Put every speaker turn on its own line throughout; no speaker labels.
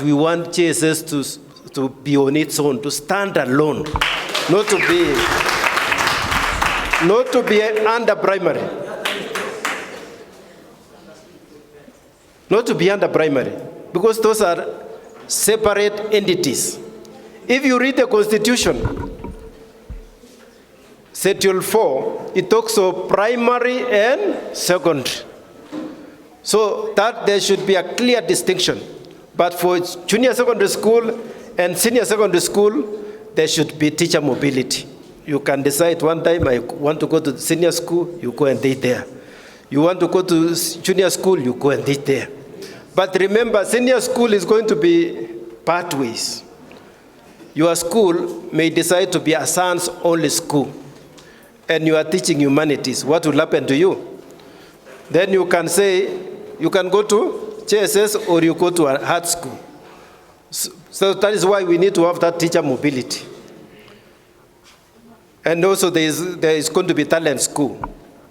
We want JSS to be on its own, to stand alone, not to be under primary. Not to be under primary, because those are separate entities. If you read the Constitution, Schedule 4, it talks of primary and secondary. So that there should be a clear distinction. But for junior secondary school and senior secondary school, there should be teacher mobility. You can decide one time, I want to go to senior school, you go and teach there. You want to go to junior school, you go and teach there. But remember, senior school is going to be pathways. Your school may decide to be a science-only school, and you are teaching humanities. What will happen to you? Then you can say, you can go to JSS or you go to a art school. So that is why we need to have that teacher mobility. And also there is going to be talent school.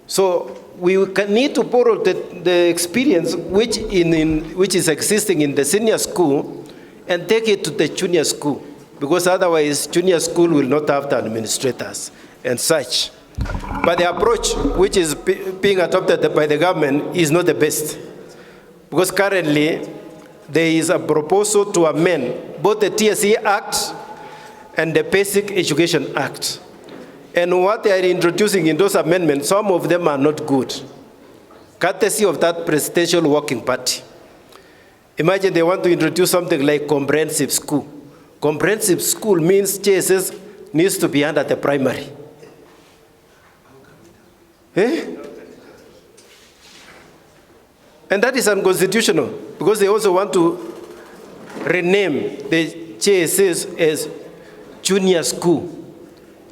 So we need to borrow the experience which is existing in the senior school and take it to the junior school, because otherwise junior school will not have the administrators and such. But the approach which is being adopted by the government is not the best, because currently there is a proposal to amend both the TSE Act and the Basic Education Act. And what they are introducing in those amendments, some of them are not good, courtesy of that presidential working party. Imagine they want to introduce something like comprehensive school. Comprehensive school means JSS needs to be under the primary. And that is unconstitutional, because they also want to rename the JSS as junior school,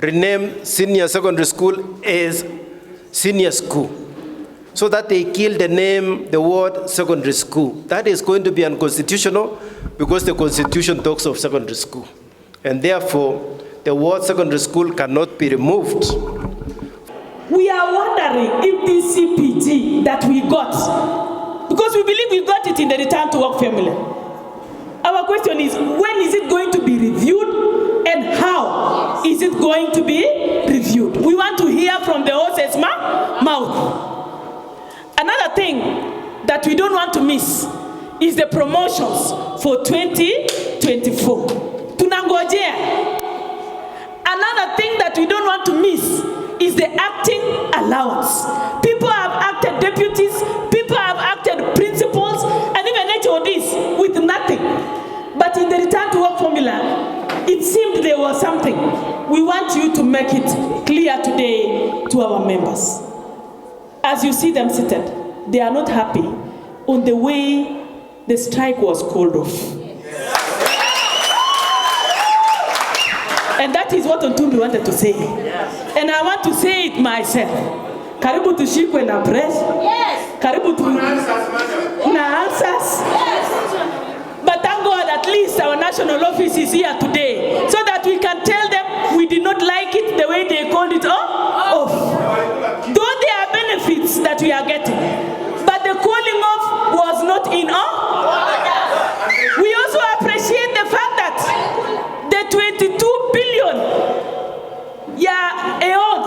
rename senior secondary school as senior school, so that they kill the name, the word secondary school. That is going to be unconstitutional, because the Constitution talks of secondary school. And therefore, the word secondary school cannot be removed.
We are wondering if this CPG that we got, because we believe we got it in the return to work formula. Our question is, when is it going to be reviewed and how is it going to be reviewed? We want to hear from the horse's mouth. Another thing that we don't want to miss is the promotions for 2024. Tunangojea. Another thing that we don't want to miss is the acting allowance. People have acted deputies, people have acted principals, and even HODs with nothing. But in the return to work formula, it seemed there was something. We want you to make it clear today to our members. As you see them seated, they are not happy on the way the strike was called off. And that is what Ontumbi wanted to say. Yes. And I want to say it myself. Karibu tushikwe na press. Yes. Karibu tu na answers. Yes. But thank God at least our national office is here today, so that we can tell them we did not like it the way they called it off. Though there are benefits that we are getting, but the calling off was not in order. We also appreciate the fact that the 22 billion aeon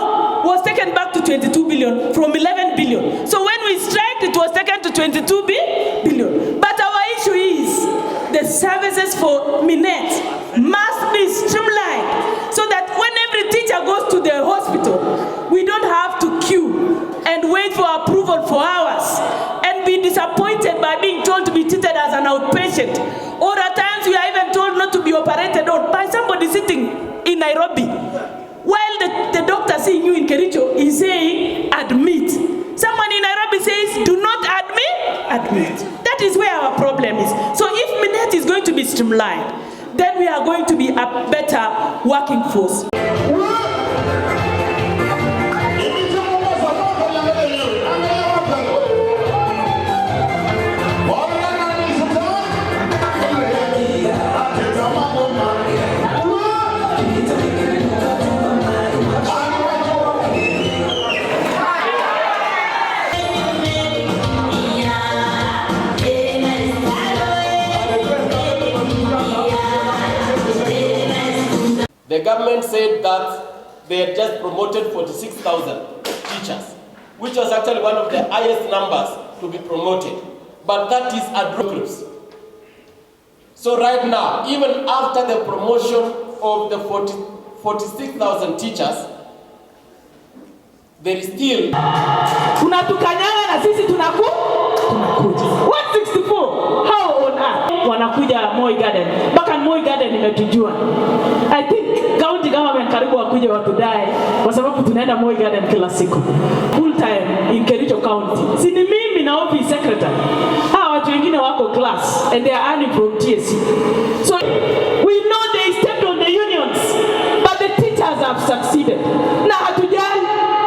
was taken back to 22 billion from 11 billion. So when we strike, it was taken to 22 billion. But our issue is the services for Minet must be streamlined, so that when every teacher goes to the hospital, we don't have to queue and wait for approval for hours and be disappointed by being told to be treated as an outpatient. Or at times we are even told not to be operated on by somebody sitting in Nairobi, while the doctor seeing you in Kericho is saying admit. Someone in Nairobi says do not admit. That is where our problem is. So if Minet is going to be streamlined, then we are going to be a better working force.
The government said that they had just promoted 46,000 teachers, which was actually one of the highest numbers to be promoted. But that is a drop. So right now, even after the promotion of the 46,000 teachers, there is still...
Unatukanyanga na sisi tunakuja. 164, how on earth? Wanakuja Moi Garden. Baka Moi Garden imetujua. I think county government karibu wakuja watudai kwa sababu tunaenda Moi Garden kila siku. Full time in Kericho County. Si ni mimi na office secretary. Hawa watu wengine wako class and they are earning from TSC. So we know they stepped on the unions, but the teachers have succeeded. Na hatujali.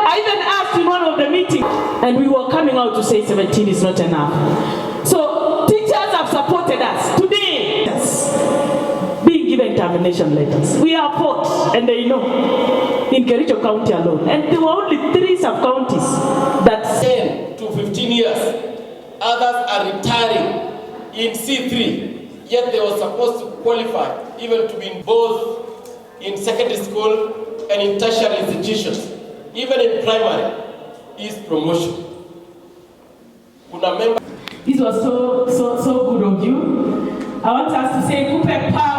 I even asked in one of the meetings, and we were coming out to say 17 is not enough. So teachers have supported us. Today, yes, being given termination letters. We are fought, and they know, in Kericho County alone. And there were only 3 sub-counties that
10 to 15 years, others are retiring in C3, yet they were supposed to qualify even to be both in secondary school and in tertiary institutions. Even in primary, is promotion. This
was so good of you. I want us to say, KUPPET power.